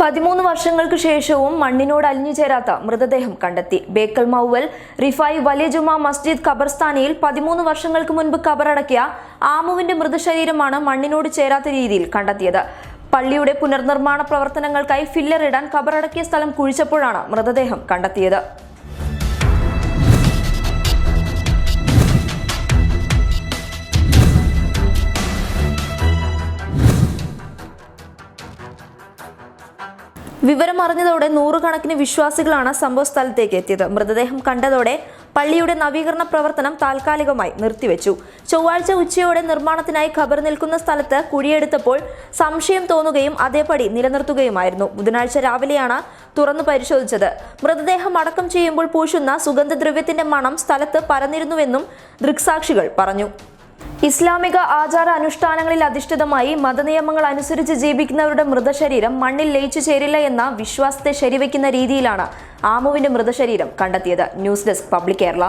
13 വർഷങ്ങൾക്ക് ശേഷവും മണ്ണിനോട് അലിഞ്ഞു ചേരാത്ത മൃതദേഹം കണ്ടെത്തി. ബേക്കൽ മൗവൽ റിഫായി വലിയ ജുമാ മസ്ജിദ് ഖബർസ്ഥാനിയിൽ 13 വർഷങ്ങൾക്ക് മുൻപ് ഖബറടക്കിയ ആമുവിന്റെ മൃതശരീരമാണ് മണ്ണിനോട് ചേരാത്ത രീതിയിൽ കണ്ടെത്തിയത്. പള്ളിയുടെ പുനർനിർമ്മാണ പ്രവർത്തനങ്ങൾക്കായി ഫില്ലർ ഇടാൻ ഖബറടക്കിയ സ്ഥലം കുഴിച്ചപ്പോഴാണ് മൃതദേഹം കണ്ടെത്തിയത്. വിവരമറിഞ്ഞതോടെ നൂറുകണക്കിന് വിശ്വാസികളാണ് സംഭവസ്ഥലത്തേക്ക് എത്തിയത്. മൃതദേഹം കണ്ടതോടെ പള്ളിയുടെ നവീകരണ പ്രവർത്തനം താൽക്കാലികമായി നിർത്തിവെച്ചു. ചൊവ്വാഴ്ച ഉച്ചയോടെ നിർമ്മാണത്തിനായി ഖബർ നിൽക്കുന്ന സ്ഥലത്ത് കുഴിയെടുത്തപ്പോൾ സംശയം തോന്നുകയും അതേപടി നിലനിർത്തുകയുമായിരുന്നു. ബുധനാഴ്ച രാവിലെയാണ് തുറന്നു പരിശോധിച്ചത്. മൃതദേഹം അടക്കം ചെയ്യുമ്പോൾ പൂശുന്ന സുഗന്ധദ്രവ്യത്തിന്റെ മണം സ്ഥലത്ത് പരന്നിരുന്നുവെന്നും ദൃക്സാക്ഷികൾ പറഞ്ഞു. ഇസ്ലാമിക ആചാര അനുഷ്ഠാനങ്ങളിൽ അധിഷ്ഠിതമായി മതനിയമങ്ങൾ അനുസരിച്ച് ജീവിക്കുന്നവരുടെ മൃതശരീരം മണ്ണിൽ ലയിച്ചു ചേരില്ല എന്ന വിശ്വാസത്തെ ശരിവെക്കുന്ന രീതിയിലാണ് ആമുവിന്റെ മൃതശരീരം കണ്ടെത്തിയത്. News desk public Kerala.